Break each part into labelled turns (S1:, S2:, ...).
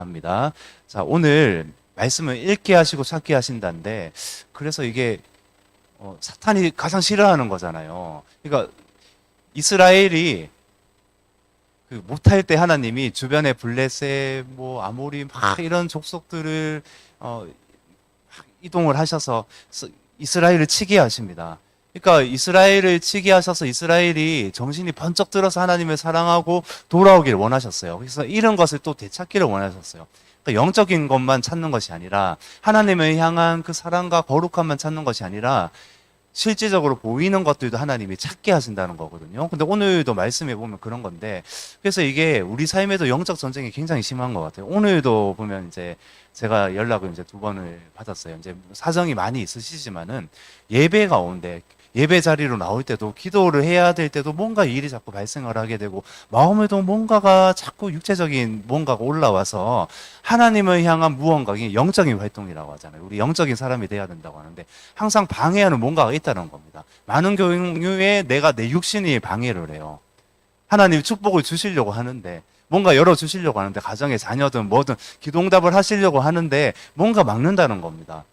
S1: 합니다. 자, 오늘 말씀을 읽게 하시고 찾게 하신다는데, 그래서 이게 사탄이 가장 싫어하는 거잖아요. 그러니까 이스라엘이 그 못할 때 하나님이 주변에 블레셋, 뭐 아모리 막 이런 족속들을 이동을 하셔서 이스라엘을 치게 하십니다. 그러니까 이스라엘을 치게 하셔서 이스라엘이 정신이 번쩍 들어서 하나님을 사랑하고 돌아오기를 원하셨어요. 그래서 이런 것을 또 되찾기를 원하셨어요. 그러니까 영적인 것만 찾는 것이 아니라 하나님을 향한 그 사랑과 거룩함만 찾는 것이 아니라 실질적으로 보이는 것들도 하나님이 찾게 하신다는 거거든요. 근데 오늘도 말씀해 보면 그런 건데, 그래서 이게 우리 삶에도 영적 전쟁이 굉장히 심한 것 같아요. 오늘도 보면 이제 제가 연락을 이제 2번을 받았어요. 이제 사정이 많이 있으시지만은 예배 가운데 예배 자리로 나올 때도 기도를 해야 될 때도 뭔가 일이 자꾸 발생을 하게 되고 마음에도 뭔가가 자꾸 육체적인 뭔가가 올라와서 하나님을 향한 무언가, 이게 영적인 활동이라고 하잖아요. 우리 영적인 사람이 돼야 된다고 하는데 항상 방해하는 뭔가가 있다는 겁니다. 많은 경우에 내가 내 육신이 방해를 해요. 하나님 축복을 주시려고 하는데 뭔가 열어주시려고 하는데 가정의 자녀든 뭐든 기도응답을 하시려고 하는데 뭔가 막는다는 겁니다.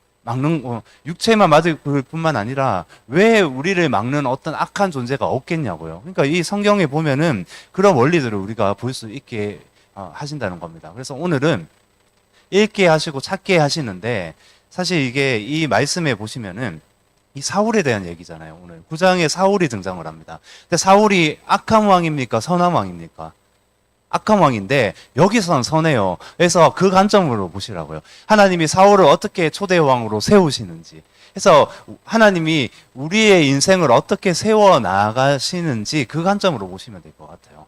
S1: 육체만 맞을 뿐만 아니라 왜 우리를 막는 어떤 악한 존재가 없겠냐고요. 그러니까 이 성경에 보면은 그런 원리들을 우리가 볼 수 있게 하신다는 겁니다. 그래서 오늘은 읽게 하시고 찾게 하시는데 사실 이게 이 말씀에 보시면은 이 사울에 대한 얘기잖아요. 오늘 9장에 사울이 등장을 합니다. 근데 사울이 악한 왕입니까? 선한 왕입니까? 악한 왕인데 여기서는 선해요. 그래서 그 관점으로 보시라고요. 하나님이 사울을 어떻게 초대 왕으로 세우시는지, 그래서 하나님이 우리의 인생을 어떻게 세워 나가시는지 그 관점으로 보시면 될 것 같아요.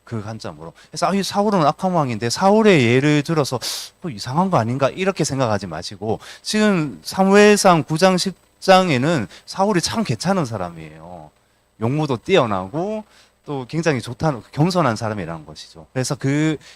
S1: 그 관점으로. 그래서 이 사울은 악한 왕인데 사울의 예를 들어서 뭐 이상한 거 아닌가 이렇게 생각하지 마시고, 지금 사무엘상 9장 10장에는 사울이 참 괜찮은 사람이에요. 용모도 뛰어나고 또 굉장히 좋다는, 겸손한 사람이라는 것이죠. 그래서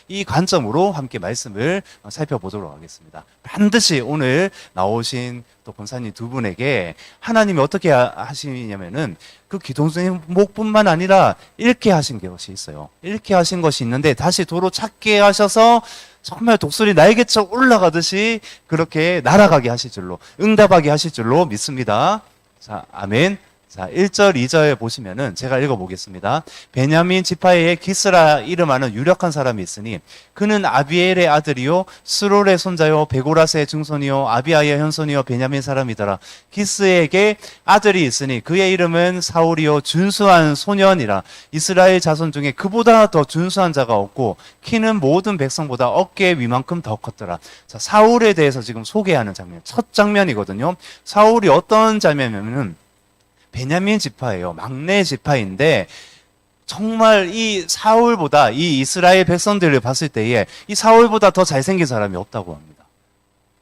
S1: 이 관점으로 함께 말씀을 살펴보도록 하겠습니다. 반드시 오늘 나오신 또 권사님 2분에게 하나님이 어떻게 하시냐면은 그 기도 제목뿐만 아니라 읽게 하신 것이 있어요. 읽게 하신 것이 있는데 다시 도로 찾게 하셔서 정말 독수리 날개쳐 올라가듯이 그렇게 날아가게 하실 줄로, 응답하게 하실 줄로 믿습니다. 자, 아멘. 자, 1절, 2절 보시면은 제가 읽어보겠습니다. 베냐민 지파에 기스라 이름하는 유력한 사람이 있으니 그는 아비엘의 아들이요 스롤의 손자요 베고라스의 증손이요 아비아의 현손이요 베냐민 사람이더라. 기스에게 아들이 있으니 그의 이름은 사울이요 준수한 소년이라. 이스라엘 자손 중에 그보다 더 준수한 자가 없고 키는 모든 백성보다 어깨 위만큼 더 컸더라. 자, 사울에 대해서 지금 소개하는 장면, 첫 장면이거든요. 사울이 어떤 장면이냐면은 베냐민 지파예요. 막내 지파인데 정말 이 사울보다, 이 이스라엘 백성들을 봤을 때에 이 사울보다 더 잘생긴 사람이 없다고 합니다.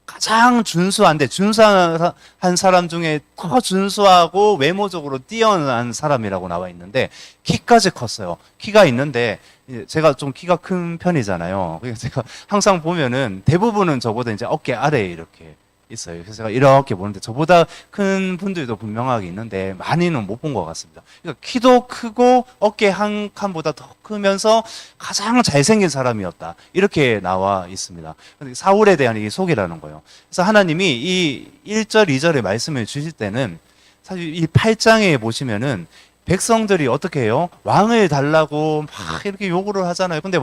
S1: 가장 준수한데, 준수한 사람 중에 더 준수하고 외모적으로 뛰어난 사람이라고 나와 있는데 키까지 컸어요. 키가 있는데 제가 좀 키가 큰 편이잖아요. 그래서 제가 항상 보면은 대부분은 저보다 이제 어깨 아래에 이렇게 있어요. 그래서 제가 이렇게 보는데 저보다 큰 분들도 분명하게 있는데 많이는 못 본 것 같습니다. 그러니까 키도 크고 어깨 한 칸보다 더 크면서 가장 잘생긴 사람이었다, 이렇게 나와 있습니다. 사울에 대한 이 소개라는 거예요. 그래서 하나님이 이 1절, 2절의 말씀을 주실 때는 사실 이 8장에 보시면은 백성들이 어떻게 해요? 왕을 달라고 막 이렇게 요구를 하잖아요. 근데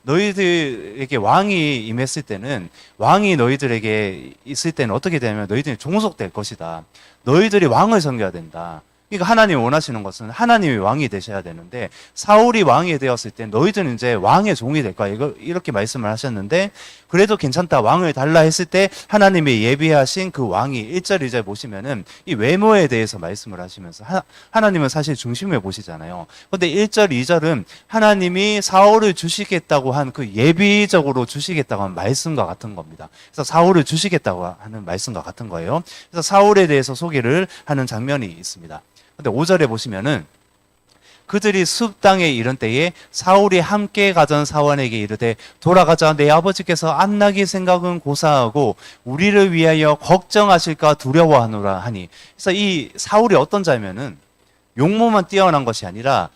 S1: 너희들에게 왕이 임했을 때는, 왕이 너희들에게 있을 때는 어떻게 되냐면 너희들이 종속될 것이다. 너희들이 왕을 섬겨야 된다. 그러니까 하나님이 원하시는 것은 하나님이 왕이 되셔야 되는데, 사울이 왕이 되었을 때 너희들은 이제 왕의 종이 될 거야, 이렇게 말씀을 하셨는데, 그래도 괜찮다, 왕을 달라 했을 때 하나님이 예비하신 그 왕이 1절 2절 보시면은 이 외모에 대해서 말씀을 하시면서 하나님은 사실 중심을 보시잖아요. 근데 1절 2절은 하나님이 사울을 주시겠다고 한 그 예비적으로 주시겠다고 한 말씀과 같은 겁니다. 그래서 사울을 주시겠다고 하는 말씀과 같은 거예요. 그래서 사울에 대해서 소개를 하는 장면이 있습니다. 근데 5절에 보시면은 그들이 숲 땅에 이른 때에 사울이 함께 가던 사원에게 이르되 돌아가자, 내 아버지께서 안나기 생각은 고사하고 우리를 위하여 걱정하실까 두려워하노라 하니. 그래서 이 사울이 어떤 자면은 용모만 뛰어난 것이 아니라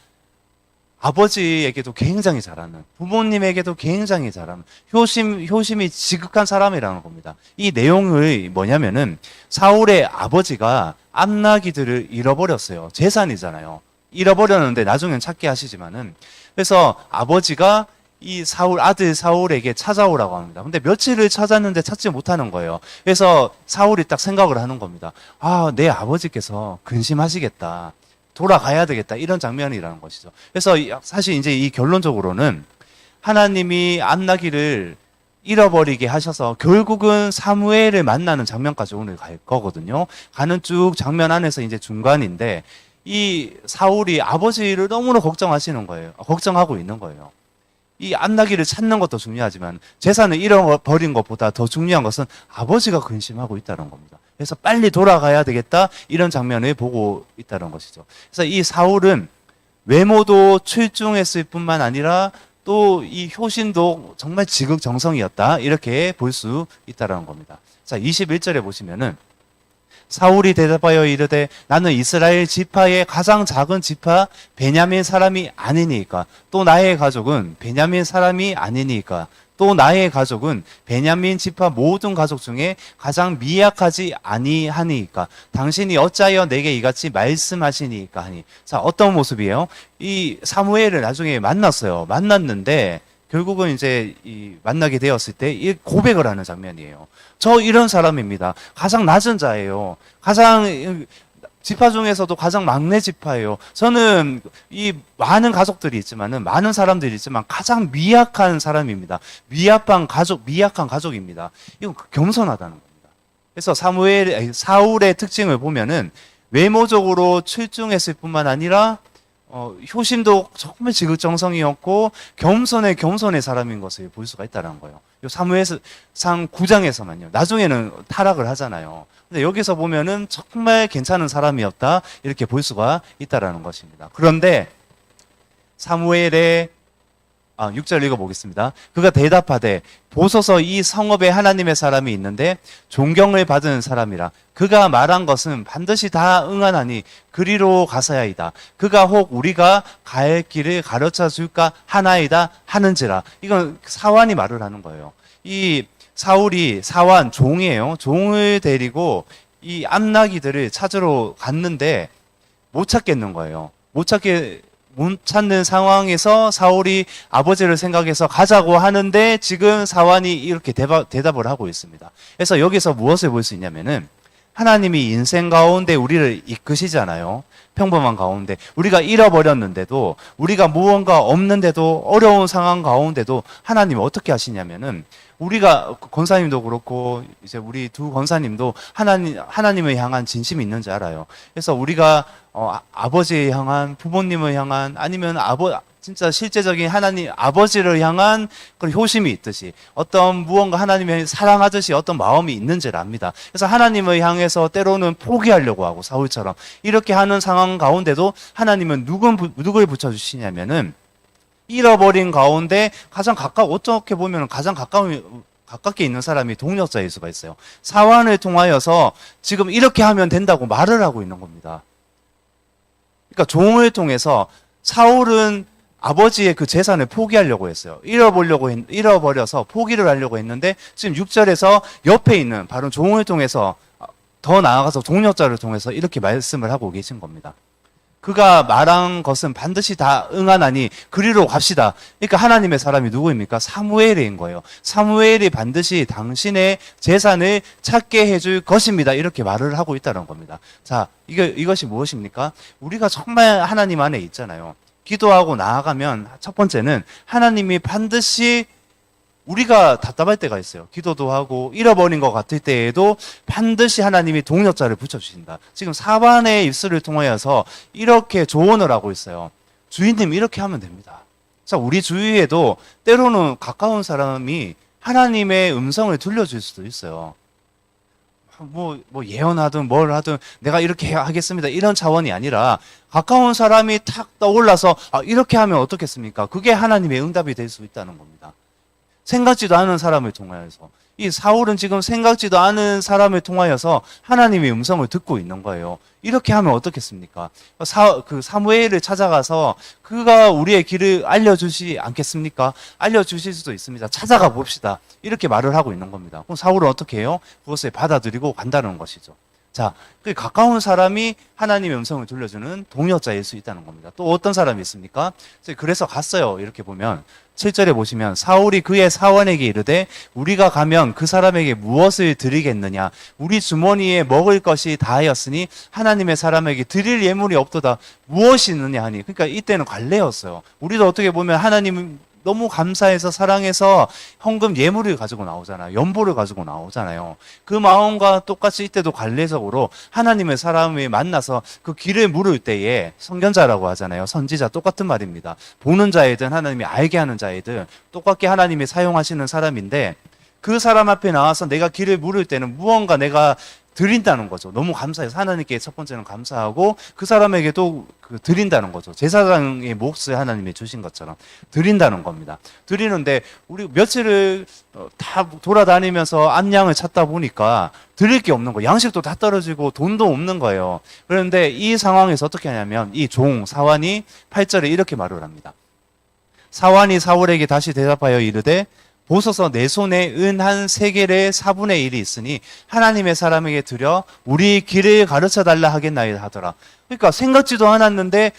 S1: 아버지에게도 굉장히 잘하는, 부모님에게도 굉장히 잘하는, 효심이 지극한 사람이라는 겁니다. 이 내용이 뭐냐면은, 사울의 아버지가 암나기들을 잃어버렸어요. 재산이잖아요. 잃어버렸는데 나중엔 찾게 하시지만은, 그래서 아버지가 이 아들 사울에게 찾아오라고 합니다. 근데 며칠을 찾았는데 찾지 못하는 거예요. 그래서 사울이 딱 생각을 하는 겁니다. 아, 내 아버지께서 근심하시겠다. 돌아가야 되겠다. 이런 장면이라는 것이죠. 그래서 사실 이제 이 결론적으로는 하나님이 암나기를 잃어버리게 하셔서 결국은 사무엘을 만나는 장면까지 오늘 갈 거거든요. 가는 쭉 장면 안에서 이제 중간인데 이 사울이 아버지를 너무나 걱정하시는 거예요. 걱정하고 있는 거예요. 이 암나기를 찾는 것도 중요하지만 재산을 잃어버린 것보다 더 중요한 것은 아버지가 근심하고 있다는 겁니다. 그래서 빨리 돌아가야 되겠다 이런 장면을 보고 있다는 것이죠. 그래서 이 사울은 외모도 출중했을 뿐만 아니라 또 이 효신도 정말 지극정성이었다 이렇게 볼 수 있다는 겁니다. 자, 21절에 보시면은 사울이 대답하여 이르되 나는 이스라엘 지파의 가장 작은 지파 베냐민 사람이 아니니까 또 나의 가족은 베냐민 사람이 아니니까 또 나의 가족은 베냐민 지파 모든 가족 중에 가장 미약하지 아니하니까 당신이 어찌하여 내게 이같이 말씀하시니까 하니. 자, 어떤 모습이에요? 이 사무엘을 나중에 만났어요. 만났는데 결국은 이제 이 만나게 되었을 때 이 고백을 하는 장면이에요. 저 이런 사람입니다. 가장 낮은 자예요. 가장 지파 중에서도 가장 막내 지파예요. 저는 이 많은 가족들이 있지만은 많은 사람들이 있지만 가장 미약한 사람입니다. 미약한 가족입니다. 이건 겸손하다는 겁니다. 그래서 사울의 특징을 보면은 외모적으로 출중했을 뿐만 아니라 효심도 정말 지극정성이었고 겸손의 사람인 것을 볼 수가 있다는 거예요. 요 사무엘상 9장에서만요. 나중에는 타락을 하잖아요. 근데 여기서 보면은 정말 괜찮은 사람이었다 이렇게 볼 수가 있다라는 것입니다. 그런데 사무엘의 6절 읽어보겠습니다. 그가 대답하되 보소서 이 성읍에 하나님의 사람이 있는데 존경을 받은 사람이라 그가 말한 것은 반드시 다 응하나니 그리로 가서야이다. 그가 혹 우리가 갈 길을 가르쳐 줄까 하나이다 하는지라. 이건 사환이 말을 하는 거예요. 이 사울이 사환 종이에요. 종을 데리고 이 암나기들을 찾으러 갔는데 못 찾겠는 거예요. 못 찾는 상황에서 사울이 아버지를 생각해서 가자고 하는데 지금 사환이 이렇게 대답을 하고 있습니다. 그래서 여기서 무엇을 볼 수 있냐면은 하나님이 인생 가운데 우리를 이끄시잖아요. 평범한 가운데 우리가 잃어버렸는데도 우리가 무언가 없는데도 어려운 상황 가운데도 하나님이 어떻게 하시냐면은 우리가 권사님도 그렇고 이제 우리 두 권사님도 하나님을 향한 진심이 있는지 알아요. 그래서 우리가 아버지를 향한 부모님을 향한 아니면 진짜 실제적인 하나님 아버지를 향한 그런 효심이 있듯이 어떤 무언가 하나님을 사랑하듯이 어떤 마음이 있는지를 압니다. 그래서 하나님을 향해서 때로는 포기하려고 하고 사울처럼 이렇게 하는 상황 가운데도 하나님은 누굴 붙여주시냐면은 잃어버린 가운데 어떻게 보면 가장 가깝게 있는 사람이 동력자일 수가 있어요. 사환을 통하여서 지금 이렇게 하면 된다고 말을 하고 있는 겁니다. 그러니까 종을 통해서 사울은 아버지의 그 재산을 포기하려고 했어요. 잃어버려서 포기를 하려고 했는데 지금 6절에서 옆에 있는 바로 종을 통해서 더 나아가서 동력자를 통해서 이렇게 말씀을 하고 계신 겁니다. 그가 말한 것은 반드시 다 응하나니 그리로 갑시다. 그러니까 하나님의 사람이 누구입니까? 사무엘인 거예요. 사무엘이 반드시 당신의 재산을 찾게 해줄 것입니다. 이렇게 말을 하고 있다는 겁니다. 자, 이것이 무엇입니까? 우리가 정말 하나님 안에 있잖아요. 기도하고 나아가면 첫 번째는 하나님이 반드시 우리가 답답할 때가 있어요. 기도도 하고 잃어버린 것 같을 때에도 반드시 하나님이 동력자를 붙여주신다. 지금 사반의 입술을 통하여서 이렇게 조언을 하고 있어요. 주인님 이렇게 하면 됩니다. 자, 우리 주위에도 때로는 가까운 사람이 하나님의 음성을 들려줄 수도 있어요. 뭐 예언하든 뭘 하든 내가 이렇게 하겠습니다. 이런 차원이 아니라 가까운 사람이 탁 떠올라서 이렇게 하면 어떻겠습니까? 그게 하나님의 응답이 될 수 있다는 겁니다. 생각지도 않은 사람을 통하여서. 이 사울은 지금 생각지도 않은 사람을 통하여서 하나님의 음성을 듣고 있는 거예요. 이렇게 하면 어떻겠습니까? 사무엘을 찾아가서 그가 우리의 길을 알려주지 않겠습니까? 알려주실 수도 있습니다. 찾아가 봅시다. 이렇게 말을 하고 있는 겁니다. 그럼 사울은 어떻게 해요? 그것을 받아들이고 간다는 것이죠. 자, 그 가까운 사람이 하나님의 음성을 들려주는 동역자일 수 있다는 겁니다. 또 어떤 사람이 있습니까? 그래서 갔어요. 이렇게 보면 7절에 보시면 사울이 그의 사원에게 이르되 우리가 가면 그 사람에게 무엇을 드리겠느냐? 우리 주머니에 먹을 것이 다하였으니 하나님의 사람에게 드릴 예물이 없도다. 무엇이 있느냐 하니. 그러니까 이때는 관례였어요. 우리도 어떻게 보면 하나님 너무 감사해서 사랑해서 헌금 예물을 가지고 나오잖아요. 연보를 가지고 나오잖아요. 그 마음과 똑같이 이때도 관례적으로 하나님의 사람을 만나서 그 길을 물을 때에 선견자라고 하잖아요. 선지자 똑같은 말입니다. 보는 자이든 하나님이 알게 하는 자이든 똑같게 하나님이 사용하시는 사람인데 그 사람 앞에 나와서 내가 길을 물을 때는 무언가 내가 드린다는 거죠. 너무 감사해서 하나님께 첫 번째는 감사하고 그 사람에게도 드린다는 거죠. 제사장의 몫을 하나님이 주신 것처럼 드린다는 겁니다. 드리는데 우리 며칠을 다 돌아다니면서 암양을 찾다 보니까 드릴 게 없는 거예요. 양식도 다 떨어지고 돈도 없는 거예요. 그런데 이 상황에서 어떻게 하냐면 이 사완이 8절에 이렇게 말을 합니다. 사완이 사울에게 다시 대답하여 이르되 보소서 내 손에 은 한 세겔의 4분의 1이 있으니 하나님의 사람에게 드려 우리 길을 가르쳐 달라 하겠나이다 하더라. 그러니까 생각지도 않았는데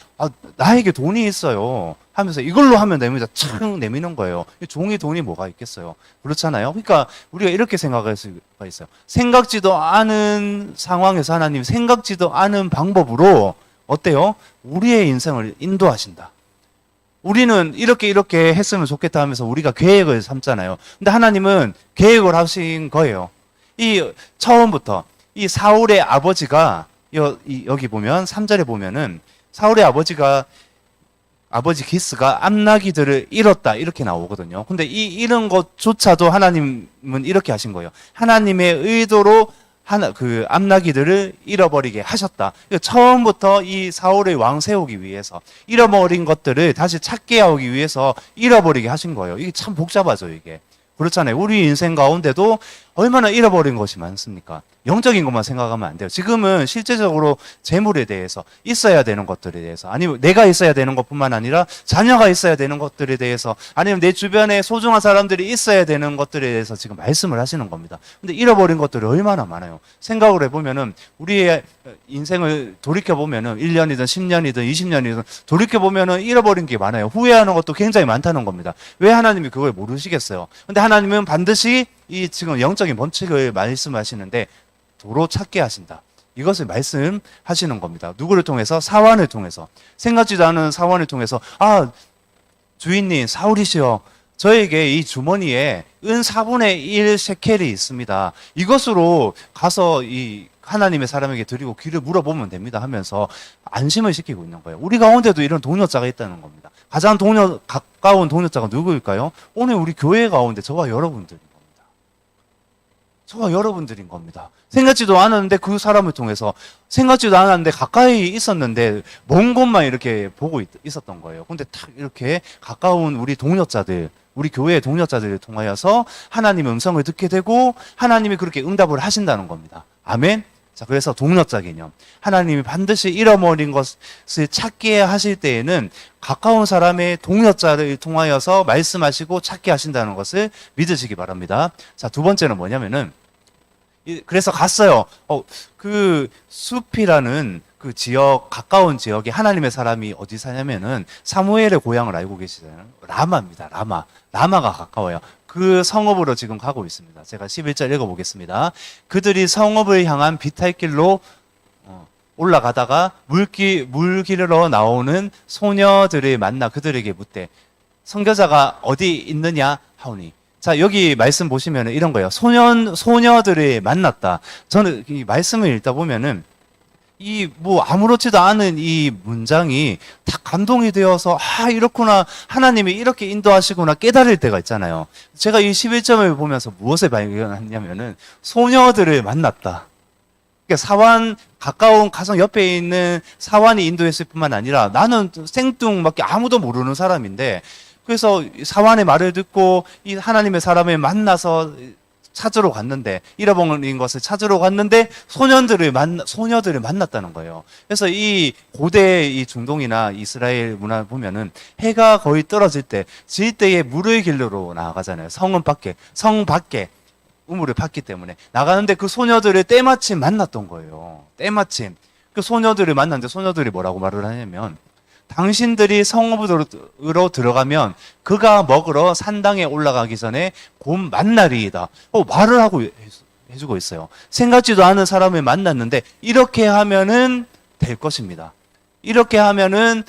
S1: 나에게 돈이 있어요 하면서 이걸로 하면 됩니다. 착 내미는 거예요. 종이 돈이 뭐가 있겠어요. 그렇잖아요. 그러니까 우리가 이렇게 생각할 수가 있어요. 생각지도 않은 상황에서 하나님 생각지도 않은 방법으로 어때요? 우리의 인생을 인도하신다. 우리는 이렇게 했으면 좋겠다 하면서 우리가 계획을 삼잖아요. 근데 하나님은 계획을 하신 거예요. 처음부터 이 사울의 아버지가 여기 보면 3절에 보면은 사울의 아버지 기스가 암나기들을 잃었다 이렇게 나오거든요. 근데 이 잃은 것조차도 하나님은 이렇게 하신 거예요. 하나님의 의도로 암나기들을 잃어버리게 하셨다. 처음부터 이 사울의 왕 세우기 위해서 잃어버린 것들을 다시 찾게 하기 위해서 잃어버리게 하신 거예요. 이게 참 복잡하죠, 이게. 그렇잖아요. 우리 인생 가운데도 얼마나 잃어버린 것이 많습니까? 영적인 것만 생각하면 안 돼요. 지금은 실제적으로 재물에 대해서 있어야 되는 것들에 대해서 아니면 내가 있어야 되는 것뿐만 아니라 자녀가 있어야 되는 것들에 대해서 아니면 내 주변에 소중한 사람들이 있어야 되는 것들에 대해서 지금 말씀을 하시는 겁니다. 근데 잃어버린 것들이 얼마나 많아요. 생각을 해보면은 우리의 인생을 돌이켜보면은 1년이든 10년이든 20년이든 돌이켜보면은 잃어버린 게 많아요. 후회하는 것도 굉장히 많다는 겁니다. 왜 하나님이 그걸 모르시겠어요? 근데 하나님은 반드시 이 지금 영적인 법칙을 말씀하시는데 도로 찾게 하신다. 이것을 말씀하시는 겁니다. 누구를 통해서? 사환을 통해서. 생각지도 않은 사환을 통해서 주인님 사울이시여 저에게 이 주머니에 은 4분의 1 셰켈이 있습니다. 이것으로 가서 이 하나님의 사람에게 드리고 길을 물어보면 됩니다 하면서 안심을 시키고 있는 거예요. 우리 가운데도 이런 동역자가 있다는 겁니다. 가장 가까운 동역자가 누구일까요? 오늘 우리 교회 가운데 저와 여러분들인 겁니다. 저와 여러분들인 겁니다. 생각지도 않았는데 그 사람을 통해서 생각지도 않았는데 가까이 있었는데 먼 곳만 이렇게 보고 있었던 거예요. 근데 탁 이렇게 가까운 우리 동역자들 우리 교회의 동역자들을 통하여서 하나님의 음성을 듣게 되고 하나님이 그렇게 응답을 하신다는 겁니다. 아멘. 자, 그래서 동역자 개념. 하나님이 반드시 잃어버린 것을 찾게 하실 때에는 가까운 사람의 동역자를 통하여서 말씀하시고 찾게 하신다는 것을 믿으시기 바랍니다. 자, 두 번째는 뭐냐면은 그래서 갔어요. 그 숲이라는 그 지역, 가까운 지역에 하나님의 사람이 어디 사냐면은 사무엘의 고향을 알고 계시잖아요. 라마입니다. 라마가 가까워요. 그 성읍으로 지금 가고 있습니다. 제가 11절 읽어보겠습니다. 그들이 성읍을 향한 비탈길로 올라가다가 물길로 나오는 소녀들을 만나 그들에게 묻되 선교사가 어디 있느냐 하오니. 자, 여기 말씀 보시면 이런 거예요. 소녀들을 만났다. 저는 이 말씀을 읽다 보면은 아무렇지도 않은 이 문장이 다 감동이 되어서, 이렇구나. 하나님이 이렇게 인도하시구나. 깨달을 때가 있잖아요. 제가 이 11점을 보면서 무엇을 발견했냐면은, 소녀들을 만났다. 그러니까 가까운 가정 옆에 있는 사환이 인도했을 뿐만 아니라 나는 생뚱맞게 아무도 모르는 사람인데, 그래서 사환의 말을 듣고 이 하나님의 사람을 만나서 찾으러 갔는데, 잃어버린 것을 찾으러 갔는데 소녀들을 만났다는 거예요. 그래서 이 고대 이 중동이나 이스라엘 문화 보면은 해가 거의 떨어질 때, 질 때에 물을 길러 나가잖아요. 성 밖에 우물을 팠기 때문에 나가는데 그 소녀들을 때마침 만났던 거예요. 때마침 그 소녀들을 만났는데 소녀들이 뭐라고 말을 하냐면, 당신들이 성읍으로 들어가면 그가 먹으러 산당에 올라가기 전에 곧 만날이이다. 말을 하고 해주고 있어요. 생각지도 않은 사람을 만났는데 이렇게 하면은 될 것입니다. 이렇게 하면은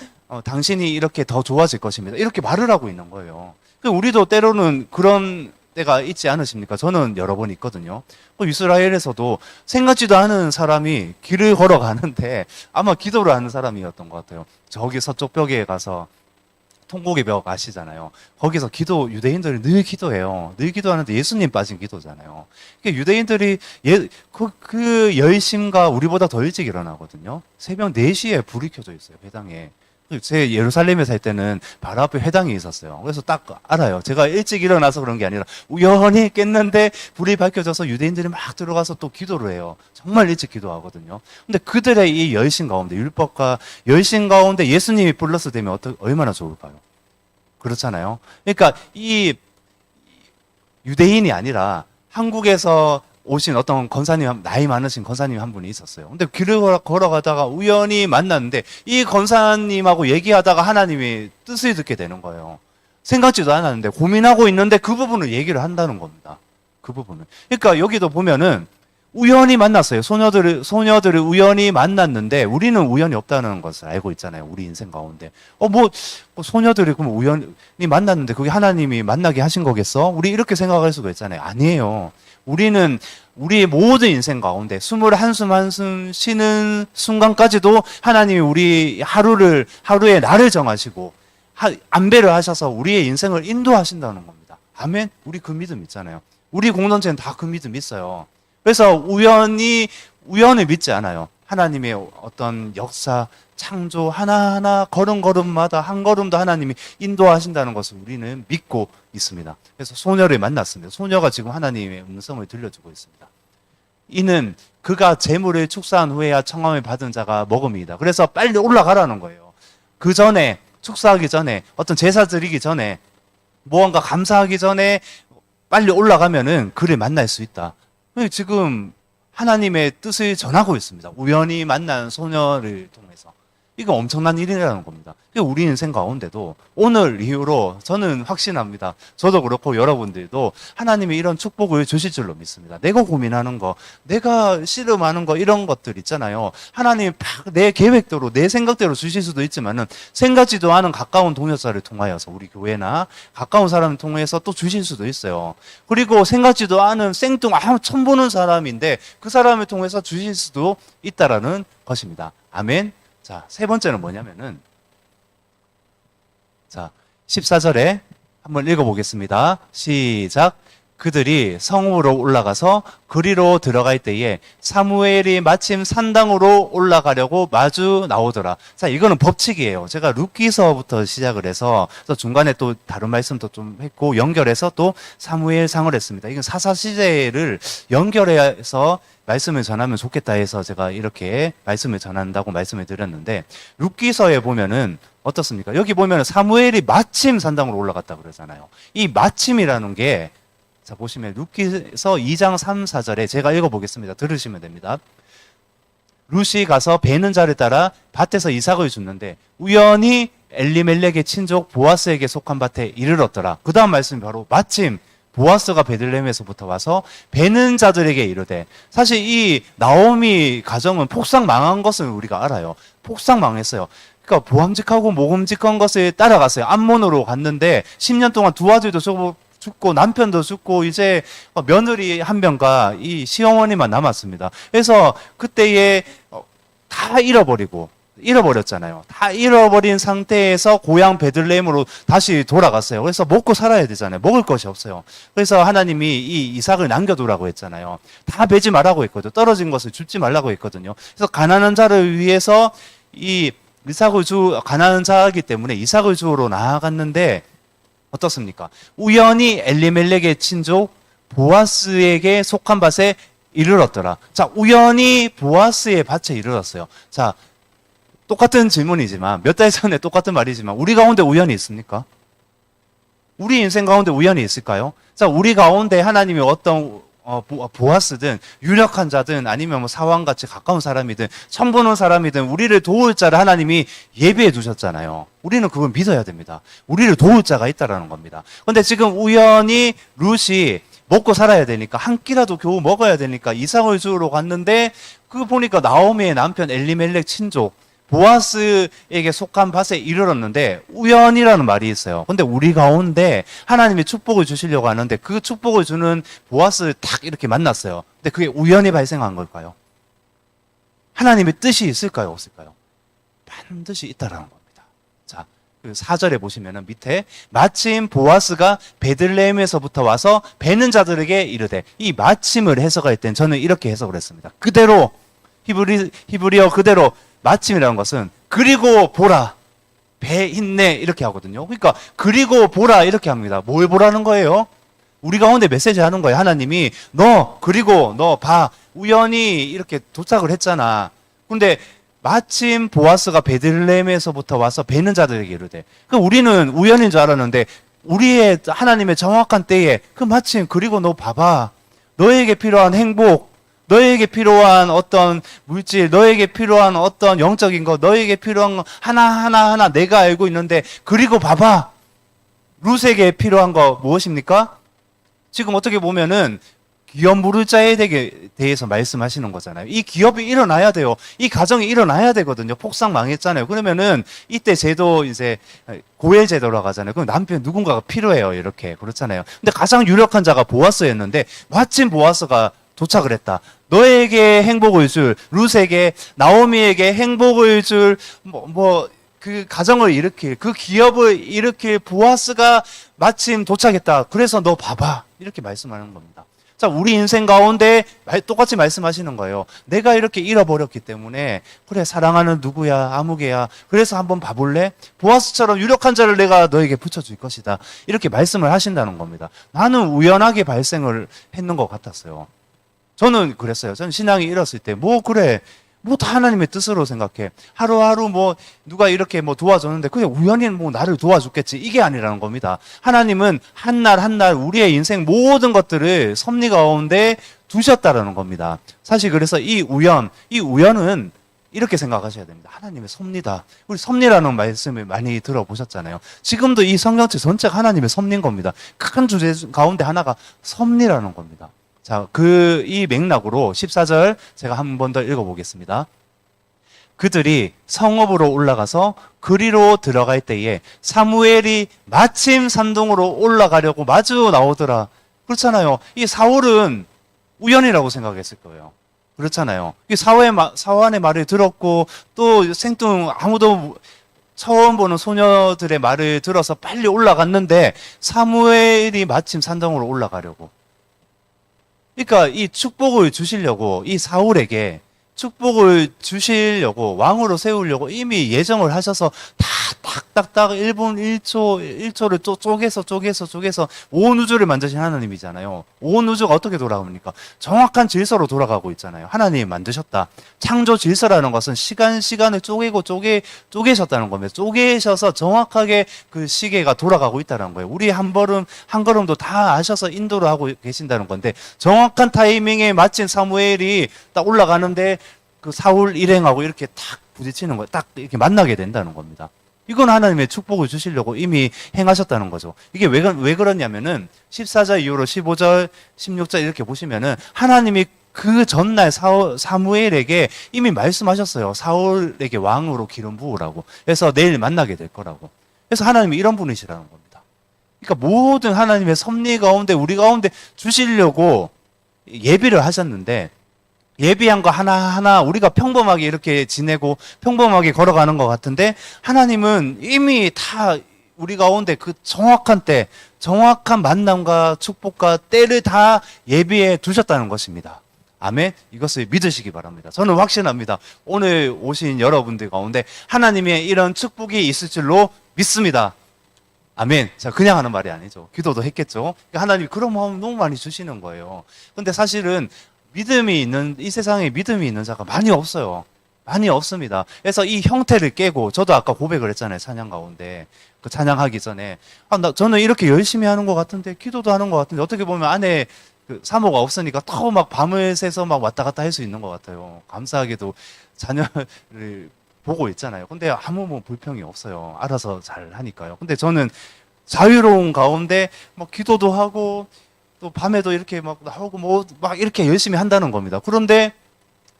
S1: 당신이 이렇게 더 좋아질 것입니다. 이렇게 말을 하고 있는 거예요. 우리도 때로는 그런 때가 있지 않으십니까? 저는 여러 번 있거든요. 이스라엘에서도 생각지도 않은 사람이 길을 걸어가는데 아마 기도를 하는 사람이었던 것 같아요. 저기 서쪽 벽에 가서 통곡의 벽 아시잖아요. 거기서 유대인들이 늘 기도해요. 늘 기도하는데 예수님 빠진 기도잖아요. 유대인들이 그 열심과 우리보다 더 일찍 일어나거든요. 새벽 4시에 불이 켜져 있어요, 회당에. 제 예루살렘에 살 때는 바로 앞에 회당이 있었어요. 그래서 딱 알아요. 제가 일찍 일어나서 그런 게 아니라 우연히 깼는데 불이 밝혀져서 유대인들이 막 들어가서 또 기도를 해요. 정말 일찍 기도하거든요. 근데 그들의 이 열심 가운데, 율법과 열심 가운데 예수님이 플러스 되면 얼마나 좋을까요? 그렇잖아요. 그러니까 이 유대인이 아니라 한국에서 오신 어떤 권사님, 나이 많으신 권사님 한 분이 있었어요. 근데 길을 걸어가다가 우연히 만났는데 이 권사님하고 얘기하다가 하나님이 뜻을 듣게 되는 거예요. 생각지도 않았는데 고민하고 있는데 그 부분을 얘기를 한다는 겁니다. 그 부분을. 그러니까 여기도 보면은 우연히 만났어요. 소녀들을 우연히 만났는데 우리는 우연이 없다는 것을 알고 있잖아요. 우리 인생 가운데. 소녀들이 그럼 우연히 만났는데 그게 하나님이 만나게 하신 거겠어? 우리 이렇게 생각할 수가 있잖아요. 아니에요. 우리는 우리의 모든 인생 가운데 숨을 한숨 한숨 쉬는 순간까지도 하나님이 우리 하루의 날을 정하시고 안배를 하셔서 우리의 인생을 인도하신다는 겁니다. 아멘. 우리 그 믿음 있잖아요. 우리 공동체는 다 그 믿음 있어요. 그래서 우연을 믿지 않아요. 하나님의 어떤 역사, 창조 하나하나 걸음걸음마다 한 걸음도 하나님이 인도하신다는 것을 우리는 믿고 있습니다. 그래서 소녀를 만났습니다. 소녀가 지금 하나님의 음성을 들려주고 있습니다. 이는 그가 재물을 축사한 후에야 청함을 받은 자가 먹음이다. 그래서 빨리 올라가라는 거예요. 그 전에, 축사하기 전에, 어떤 제사 드리기 전에, 무언가 감사하기 전에 빨리 올라가면은 그를 만날 수 있다. 지금 하나님의 뜻을 전하고 있습니다. 우연히 만난 소녀를 통해서. 이거 엄청난 일이라는 겁니다. 우리 인생 가운데도 오늘 이후로 저는 확신합니다. 저도 그렇고 여러분들도 하나님이 이런 축복을 주실 줄로 믿습니다. 내가 고민하는 거, 내가 씨름하는 거, 이런 것들 있잖아요. 하나님이 내 계획대로, 내 생각대로 주실 수도 있지만은 생각지도 않은 가까운 동역자를 통하여서 우리 교회나 가까운 사람을 통해서 또 주실 수도 있어요. 그리고 생각지도 않은 처음 보는 사람인데 그 사람을 통해서 주실 수도 있다라는 것입니다. 아멘. 자, 세 번째는 뭐냐면은, 자, 14절에 한번 읽어보겠습니다. 시작. 그들이 성으로 올라가서 그리로 들어갈 때에 사무엘이 마침 산당으로 올라가려고 마주 나오더라. 자, 이거는 법칙이에요. 제가 룻기서부터 시작을 해서 또 중간에 또 다른 말씀도 좀 했고 연결해서 또 사무엘상을 했습니다. 이건 사사시대를 연결해서 말씀을 전하면 좋겠다 해서 제가 이렇게 말씀을 전한다고 말씀을 드렸는데, 룻기서에 보면은 어떻습니까? 여기 보면은 사무엘이 마침 산당으로 올라갔다 그러잖아요. 이 마침이라는 게, 자, 보시면 룻기서 2장 3, 4절에 제가 읽어보겠습니다. 들으시면 됩니다. 룻이 가서 베는 자를 따라 밭에서 이삭을 줍는데 우연히 엘리멜렉의 친족 보아스에게 속한 밭에 이르렀더라. 그 다음 말씀이 바로 마침 보아스가 베들레헴에서부터 와서 베는 자들에게 이르되, 사실 이 나오미 가정은 폭삭 망한 것을 우리가 알아요. 폭삭 망했어요. 그러니까 보암직하고 모금직한 것을 따라갔어요. 암몬으로 갔는데 10년 동안 두 아들도 죽고 남편도 죽고 이제 며느리 한 명과 이 시어머니만 남았습니다. 그래서 그때에 다 잃어버렸잖아요. 다 잃어버린 상태에서 고향 베들레헴으로 다시 돌아갔어요. 그래서 먹고 살아야 되잖아요. 먹을 것이 없어요. 그래서 하나님이 이 이삭을 남겨두라고 했잖아요. 다 베지 말라고 했거든요. 떨어진 것을 줍지 말라고 했거든요. 그래서 가난한 자를 위해서 가난한 자이기 때문에 이삭을 주우러 나아갔는데 어떻습니까? 우연히 엘리멜렉의 친족 보아스에게 속한 밭에 이르렀더라. 자, 우연히 보아스의 밭에 이르렀어요. 자, 똑같은 질문이지만, 몇 달 전에 똑같은 말이지만, 우리 가운데 우연이 있습니까? 우리 인생 가운데 우연이 있을까요? 자, 우리 가운데 하나님이 어떤 보아스든 유력한 자든 아니면 뭐 사왕같이 가까운 사람이든 처음 보는 사람이든 우리를 도울 자를 하나님이 예비해 두셨잖아요. 우리는 그걸 믿어야 됩니다. 우리를 도울 자가 있다라는 겁니다. 근데 지금 우연히 룻이 먹고 살아야 되니까 한 끼라도 겨우 먹어야 되니까 이삭을 주우러 갔는데 그거 보니까 나오미의 남편 엘리멜렉 친족 보아스에게 속한 밭에 이르렀는데 우연이라는 말이 있어요. 근데 우리 가운데 하나님이 축복을 주시려고 하는데 그 축복을 주는 보아스를 탁 이렇게 만났어요. 근데 그게 우연히 발생한 걸까요? 하나님의 뜻이 있을까요? 없을까요? 반드시 있다라는 겁니다. 자, 그 4절에 보시면은 밑에 마침 보아스가 베들레헴에서부터 와서 베는 자들에게 이르되, 이 마침을 해석할 땐 저는 이렇게 해석을 했습니다. 그대로 히브리어 그대로 마침이라는 것은 그리고 보라, 배 있네 이렇게 하거든요. 그러니까 그리고 보라 이렇게 합니다. 뭘 보라는 거예요? 우리 가운데 메시지 하는 거예요. 하나님이 너 그리고 너 봐, 우연히 이렇게 도착을 했잖아. 근데 마침 보아스가 베들레헴에서부터 와서 베는 자들에게 이르되, 그 우리는 우연인 줄 알았는데 우리의 하나님의 정확한 때에 그 마침 그리고 너 봐봐, 너에게 필요한 행복, 너에게 필요한 어떤 물질, 너에게 필요한 어떤 영적인 것, 너에게 필요한 거 하나하나 내가 알고 있는데 그리고 봐봐, 룻에게 필요한 거 무엇입니까? 지금 어떻게 보면은 기업 물을 자에 대해서 말씀하시는 거잖아요. 이 기업이 일어나야 돼요. 이 가정이 일어나야 되거든요. 폭삭 망했잖아요. 그러면은 이때 제도 이제 고엘 제도라고 하잖아요. 그럼 남편 누군가가 필요해요. 이렇게 그렇잖아요. 근데 가장 유력한 자가 보아스였는데 마침 보아스가 도착을 했다. 너에게 행복을 줄, 룻에게, 나오미에게 행복을 줄, 그 가정을 일으킬, 그 기업을 일으킬 보아스가 마침 도착했다. 그래서 너 봐봐. 이렇게 말씀하는 겁니다. 자, 우리 인생 가운데 똑같이 말씀하시는 거예요. 내가 이렇게 잃어버렸기 때문에, 그래, 사랑하는 누구야, 아무개야. 그래서 한번 봐볼래? 보아스처럼 유력한 자를 내가 너에게 붙여줄 것이다. 이렇게 말씀을 하신다는 겁니다. 나는 우연하게 발생을 했는 것 같았어요. 저는 그랬어요. 저는 신앙이 잃었을 때, 그래. 다 하나님의 뜻으로 생각해. 하루하루 누가 이렇게 도와줬는데, 그냥 우연히 나를 도와줬겠지. 이게 아니라는 겁니다. 하나님은 한 날 한 날 우리의 인생 모든 것들을 섭리 가운데 두셨다라는 겁니다. 사실 그래서 이 우연은 이렇게 생각하셔야 됩니다. 하나님의 섭리다. 우리 섭리라는 말씀을 많이 들어보셨잖아요. 지금도 이 성경책 전체가 하나님의 섭리인 겁니다. 큰 주제 가운데 하나가 섭리라는 겁니다. 자, 이 맥락으로 14절 제가 한 번 더 읽어보겠습니다. 그들이 성읍으로 올라가서 그리로 들어갈 때에 사무엘이 마침 산동으로 올라가려고 마주 나오더라. 그렇잖아요. 이 사울은 우연이라고 생각했을 거예요. 그렇잖아요. 이 사환의 말을 들었고 또 생뚱 아무도 처음 보는 소녀들의 말을 들어서 빨리 올라갔는데 사무엘이 마침 산동으로 올라가려고. 그러니까 이 축복을 주시려고, 이 사울에게 축복을 주시려고, 왕으로 세우려고 이미 예정을 하셔서 다 딱딱딱 1분 1초를 쪼개서 온 우주를 만드신 하나님이잖아요. 온 우주가 어떻게 돌아갑니까? 정확한 질서로 돌아가고 있잖아요. 하나님이 만드셨다. 창조 질서라는 것은 시간을 쪼개셨다는 겁니다. 쪼개셔서 정확하게 그 시계가 돌아가고 있다는 거예요. 우리 한 걸음도 다 아셔서 인도를 하고 계신다는 건데, 정확한 타이밍에 마침 사무엘이 딱 올라가는데 그 사울 일행하고 이렇게 탁 부딪히는 거예요. 딱 이렇게 만나게 된다는 겁니다. 이건 하나님의 축복을 주시려고 이미 행하셨다는 거죠. 이게 왜 그러냐면은 14절 이후로 15절, 16절 이렇게 보시면은 하나님이 그 전날 사무엘에게 이미 말씀하셨어요. 사울에게 왕으로 기름 부으라고. 그래서 내일 만나게 될 거라고. 그래서 하나님이 이런 분이시라는 겁니다. 그러니까 모든 하나님의 섭리 가운데 우리 가운데 주시려고 예비를 하셨는데, 예비한 거 하나하나 우리가 평범하게 이렇게 지내고 평범하게 걸어가는 것 같은데, 하나님은 이미 다 우리 가운데 그 정확한 때, 정확한 만남과 축복과 때를 다 예비해 두셨다는 것입니다. 아멘. 이것을 믿으시기 바랍니다. 저는 확신합니다. 오늘 오신 여러분들 가운데 하나님의 이런 축복이 있을 줄로 믿습니다. 아멘. 자, 그냥 하는 말이 아니죠. 기도도 했겠죠. 그러니까 하나님이 그런 마음 너무 많이 주시는 거예요. 근데 사실은 이 세상에 믿음이 있는 자가 많이 없어요. 많이 없습니다. 그래서 이 형태를 깨고, 저도 아까 고백을 했잖아요. 찬양 가운데. 그 찬양하기 전에. 저는 이렇게 열심히 하는 것 같은데, 기도도 하는 것 같은데, 어떻게 보면 안에 그 사모가 없으니까 더 막 밤을 새서 막 왔다 갔다 할 수 있는 것 같아요. 감사하게도 자녀를 보고 있잖아요. 근데 아무 뭐 불평이 없어요. 알아서 잘 하니까요. 근데 저는 자유로운 가운데 막 기도도 하고 또 밤에도 이렇게 막 나오고 뭐 막 이렇게 열심히 한다는 겁니다. 그런데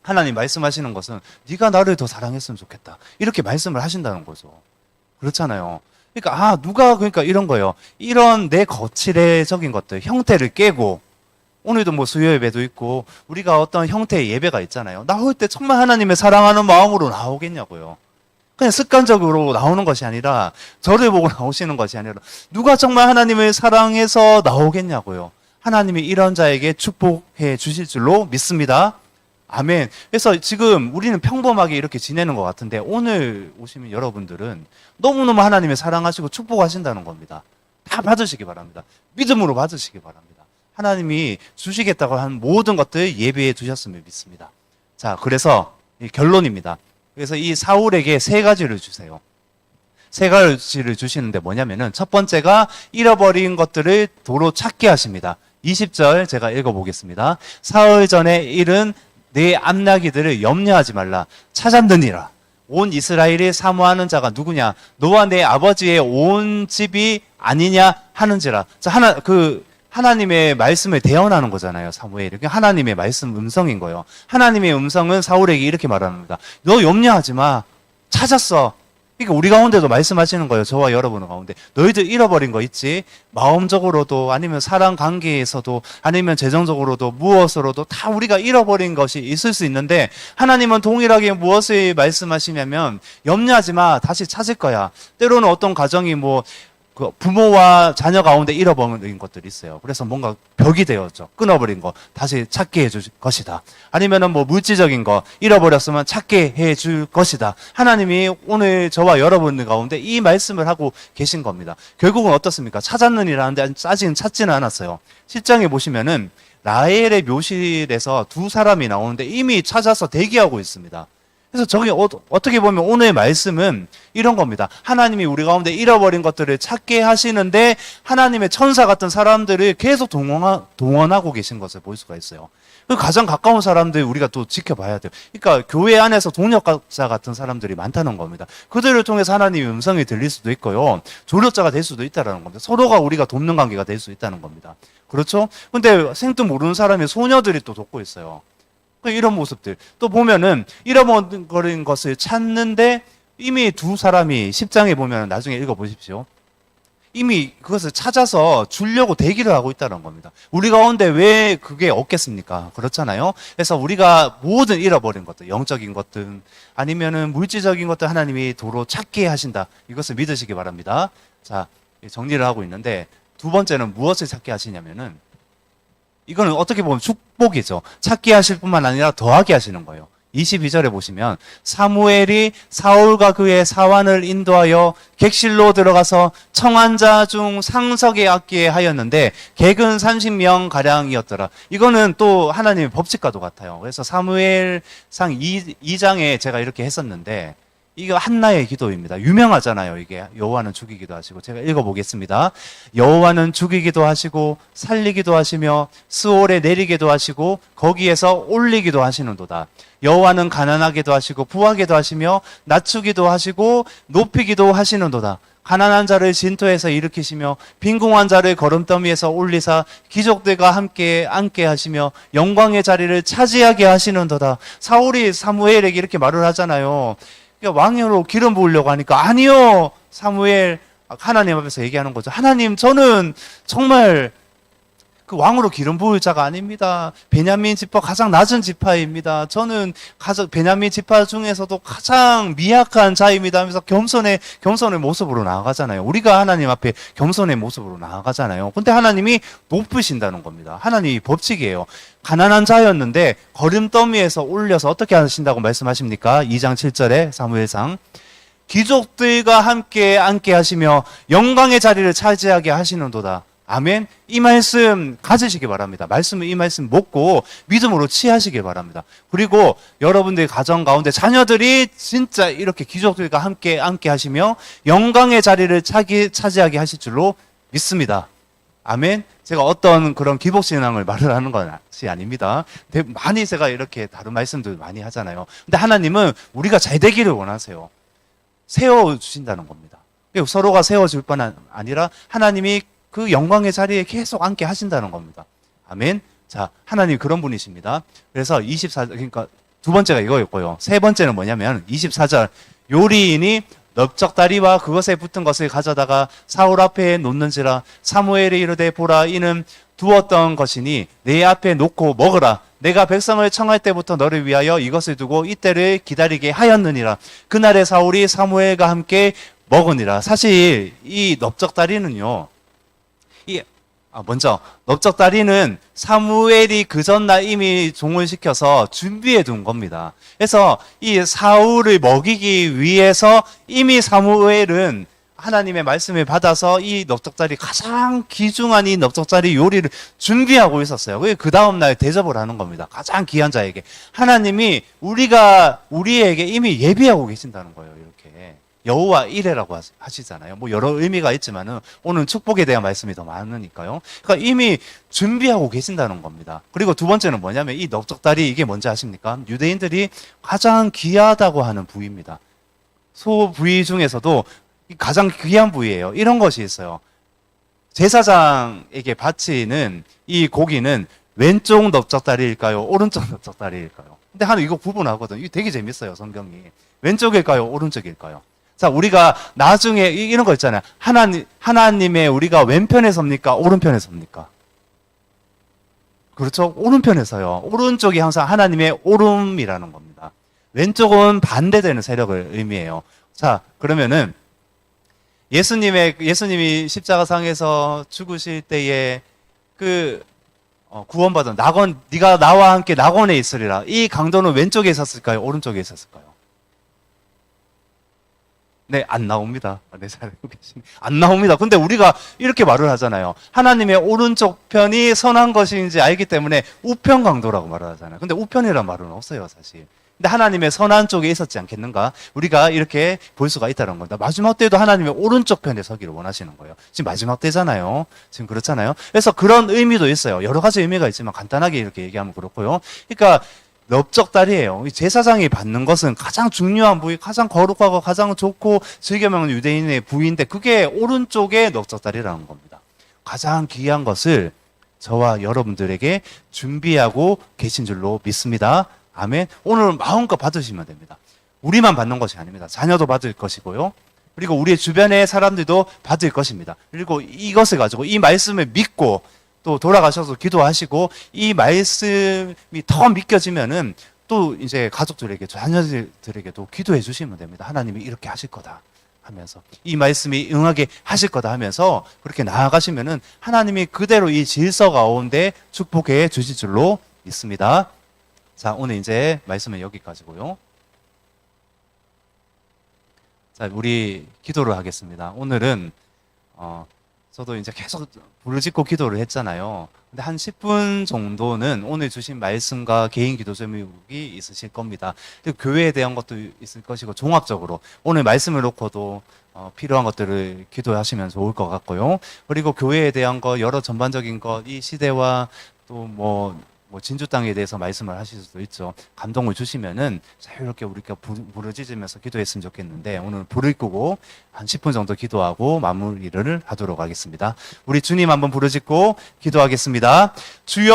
S1: 하나님 말씀하시는 것은 네가 나를 더 사랑했으면 좋겠다. 이렇게 말씀을 하신다는 거죠. 그렇잖아요. 그러니까 그러니까 이런 거예요. 이런 내 거칠애적인 것들, 형태를 깨고 오늘도 뭐 수요 예배도 있고 우리가 어떤 형태의 예배가 있잖아요. 나올 때 정말 하나님의 사랑하는 마음으로 나오겠냐고요. 그냥 습관적으로 나오는 것이 아니라 저를 보고 나오시는 것이 아니라 누가 정말 하나님을 사랑해서 나오겠냐고요. 하나님이 이런 자에게 축복해 주실 줄로 믿습니다. 아멘. 그래서 지금 우리는 평범하게 이렇게 지내는 것 같은데 오늘 오시면 여러분들은 너무너무 하나님의 사랑하시고 축복하신다는 겁니다. 다 받으시기 바랍니다. 믿음으로 받으시기 바랍니다. 하나님이 주시겠다고 한 모든 것들 예비해 두셨음을 믿습니다. 자, 그래서 결론입니다. 그래서 이 사울에게 세 가지를 주세요. 세 가지를 주시는데 뭐냐면은 첫 번째가 잃어버린 것들을 도로 찾게 하십니다. 20절 제가 읽어보겠습니다. 사흘 전에 일은 내 암나기들을 염려하지 말라. 찾았느니라. 온 이스라엘이 사모하는 자가 누구냐? 너와 내 아버지의 온 집이 아니냐 하는지라. 자, 하나님의 말씀을 대언하는 거잖아요, 사무엘이. 그러니까 하나님의 말씀 음성인 거예요. 하나님의 음성은 사울에게 이렇게 말합니다. 너 염려하지 마. 찾았어. 그러니까 우리 가운데도 말씀하시는 거예요. 저와 여러분 가운데. 너희들 잃어버린 거 있지? 마음적으로도 아니면 사랑 관계에서도 아니면 재정적으로도 무엇으로도 다 우리가 잃어버린 것이 있을 수 있는데 하나님은 동일하게 무엇을 말씀하시냐면 염려하지 마. 다시 찾을 거야. 때로는 어떤 가정이 그 부모와 자녀 가운데 잃어버린 것들이 있어요. 그래서 뭔가 벽이 되었죠. 끊어버린 거 다시 찾게 해줄 것이다. 아니면은 물질적인 거 잃어버렸으면 찾게 해줄 것이다. 하나님이 오늘 저와 여러분 가운데 이 말씀을 하고 계신 겁니다. 결국은 어떻습니까? 찾았느니라는데 아직은 찾지는 않았어요. 실장에 보시면은 라헬의 묘실에서 두 사람이 나오는데 이미 찾아서 대기하고 있습니다. 그래서 저기 어떻게 보면 오늘의 말씀은 이런 겁니다. 하나님이 우리 가운데 잃어버린 것들을 찾게 하시는데 하나님의 천사 같은 사람들을 계속 동원하고 계신 것을 볼 수가 있어요. 가장 가까운 사람들 우리가 또 지켜봐야 돼요. 그러니까 교회 안에서 동역자 같은 사람들이 많다는 겁니다. 그들을 통해서 하나님의 음성이 들릴 수도 있고요. 조력자가 될 수도 있다는 겁니다. 서로가 우리가 돕는 관계가 될 수 있다는 겁니다. 그렇죠? 근데 생뚱 모르는 사람이 소녀들이 또 돕고 있어요. 이런 모습들. 또 보면은 잃어버린 것을 찾는데 이미 두 사람이 10장에 보면 나중에 읽어보십시오. 이미 그것을 찾아서 주려고 대기를 하고 있다는 겁니다. 우리 가운데 왜 그게 없겠습니까? 그렇잖아요. 그래서 우리가 모든 잃어버린 것들, 영적인 것들 아니면은 물질적인 것들 하나님이 도로 찾게 하신다. 이것을 믿으시기 바랍니다. 자, 정리를 하고 있는데 두 번째는 무엇을 찾게 하시냐면은 이거는 어떻게 보면 축복이죠. 찾게 하실 뿐만 아니라 더하게 하시는 거예요. 22절에 보시면 사무엘이 사울과 그의 사환을 인도하여 객실로 들어가서 청한 자 중 상석에 앉게 하였는데 객은 30명 가량이었더라. 이거는 또 하나님의 법칙과도 같아요. 그래서 사무엘상 2장에 제가 이렇게 했었는데 이거 한나의 기도입니다. 유명하잖아요. 이게 여호와는 죽이기도 하시고 제가 읽어보겠습니다. 여호와는 죽이기도 하시고 살리기도 하시며 스올에 내리기도 하시고 거기에서 올리기도 하시는도다. 여호와는 가난하게도 하시고 부하게도 하시며 낮추기도 하시고 높이기도 하시는도다. 가난한 자를 진토에서 일으키시며 빈궁한 자를 거름더미에서 올리사 귀족들과 함께 앉게 하시며 영광의 자리를 차지하게 하시는도다. 사울이 사무엘에게 이렇게 말을 하잖아요. 왕으로 기름 부으려고 하니까 아니요, 사무엘 하나님 앞에서 얘기하는 거죠. 하나님, 저는 정말 그 왕으로 기름 부을 자가 아닙니다. 베냐민 지파 가장 낮은 지파입니다. 저는 베냐민 지파 중에서도 가장 미약한 자입니다 하면서 겸손의 모습으로 나아가잖아요. 우리가 하나님 앞에 겸손의 모습으로 나아가잖아요. 근데 하나님이 높으신다는 겁니다. 하나님이 법칙이에요. 가난한 자였는데 거름더미에서 올려서 어떻게 하신다고 말씀하십니까? 2장 7절에 사무엘상 귀족들과 함께 앉게 하시며 영광의 자리를 차지하게 하시는도다. 아멘. 이 말씀 가지시기 바랍니다. 말씀은 이 말씀 먹고 믿음으로 취하시기 바랍니다. 그리고 여러분들 가정 가운데 자녀들이 진짜 이렇게 귀족들과 함께 앉게 하시며 영광의 자리를 차지하게 하실 줄로 믿습니다. 아멘. 제가 어떤 그런 기복신앙을 말을 하는 것이 아닙니다. 많이 제가 이렇게 다른 말씀들 많이 하잖아요. 근데 하나님은 우리가 잘 되기를 원하세요. 세워주신다는 겁니다. 서로가 세워줄 뿐 아니라 하나님이 그 영광의 자리에 계속 앉게 하신다는 겁니다. 아멘. 자, 하나님 그런 분이십니다. 그래서 24절, 그러니까 두 번째가 이거였고요. 세 번째는 뭐냐면 24절, 요리인이 넓적다리와 그것에 붙은 것을 가져다가 사울 앞에 놓는지라. 사무엘이 이르되 보라, 이는 두었던 것이니 내 앞에 놓고 먹으라. 내가 백성을 청할 때부터 너를 위하여 이것을 두고 이때를 기다리게 하였느니라. 그날에 사울이 사무엘과 함께 먹으니라. 사실 이 넓적다리는요, 먼저 넓적다리는 사무엘이 그 전날 이미 종을 시켜서 준비해 둔 겁니다. 그래서 이 사울을 먹이기 위해서 이미 사무엘은 하나님의 말씀을 받아서 이 넓적다리, 가장 귀중한 이 넓적다리 요리를 준비하고 있었어요. 그 다음날 대접을 하는 겁니다. 가장 귀한 자에게. 하나님이 우리에게 이미 예비하고 계신다는 거예요. 이렇게. 여호와 이레라고 하시잖아요. 뭐 여러 의미가 있지만은 오늘 축복에 대한 말씀이 더 많으니까요. 그러니까 이미 준비하고 계신다는 겁니다. 그리고 두 번째는 뭐냐면 이 넓적다리, 이게 뭔지 아십니까? 유대인들이 가장 귀하다고 하는 부위입니다. 소 부위 중에서도 가장 귀한 부위예요. 이런 것이 있어요. 제사장에게 바치는 이 고기는 왼쪽 넓적다리일까요? 오른쪽 넓적다리일까요? 근데 하나 이거 구분하거든. 이거 되게 재밌어요, 성경이. 왼쪽일까요? 오른쪽일까요? 자, 우리가 나중에 이런 거 있잖아요. 하나님의 우리가 왼편에 섭니까? 오른편에 섭니까? 그렇죠? 오른편에서요. 오른쪽이 항상 하나님의 오름이라는 겁니다. 왼쪽은 반대되는 세력을 의미해요. 자, 그러면은 예수님이 십자가상에서 죽으실 때에 구원받은 낙원, 네가 나와 함께 낙원에 있으리라. 이 강도는 왼쪽에 있었을까요? 오른쪽에 있었을까요? 네, 안 나옵니다. 네, 잘 알고 계시네. 안 나옵니다. 근데 우리가 이렇게 말을 하잖아요. 하나님의 오른쪽 편이 선한 것인지 알기 때문에 우편 강도라고 말을 하잖아요. 근데 우편이란 말은 없어요, 사실. 근데 하나님의 선한 쪽에 있었지 않겠는가? 우리가 이렇게 볼 수가 있다는 겁니다. 마지막 때도 하나님의 오른쪽 편에 서기를 원하시는 거예요. 지금 마지막 때잖아요. 지금 그렇잖아요. 그래서 그런 의미도 있어요. 여러 가지 의미가 있지만 간단하게 이렇게 얘기하면 그렇고요. 그러니까 넓적다리예요. 제사장이 받는 것은 가장 중요한 부위, 가장 거룩하고 가장 좋고 즐겨 먹는 유대인의 부위인데 그게 오른쪽의 넓적다리라는 겁니다. 가장 귀한 것을 저와 여러분들에게 준비하고 계신 줄로 믿습니다. 아멘. 오늘 마음껏 받으시면 됩니다. 우리만 받는 것이 아닙니다. 자녀도 받을 것이고요. 그리고 우리의 주변의 사람들도 받을 것입니다. 그리고 이것을 가지고 이 말씀을 믿고 또 돌아가셔서 기도하시고 이 말씀이 더 믿겨지면은 또 이제 가족들에게, 자녀들에게도 기도해 주시면 됩니다. 하나님이 이렇게 하실 거다 하면서, 이 말씀이 응하게 하실 거다 하면서 그렇게 나아가시면은 하나님이 그대로 이 질서 가운데 축복해 주실 줄로 믿습니다. 자, 오늘 이제 말씀은 여기까지고요. 자, 우리 기도를 하겠습니다. 오늘은 저도 이제 계속 부르짖고 기도를 했잖아요. 근데 한 10분 정도는 오늘 주신 말씀과 개인 기도 제목이 있으실 겁니다. 그리고 교회에 대한 것도 있을 것이고, 종합적으로 오늘 말씀을 놓고도 필요한 것들을 기도하시면 좋을 것 같고요. 그리고 교회에 대한 것, 여러 전반적인 것, 이 시대와 또 뭐 진주 땅에 대해서 말씀을 하실 수도 있죠. 감동을 주시면은 자유롭게 우리가 부르짖으면서 기도했으면 좋겠는데, 오늘 불을 끄고 한 10분 정도 기도하고 마무리를 하도록 하겠습니다. 우리 주님 한번 부르짖고 기도하겠습니다. 주여!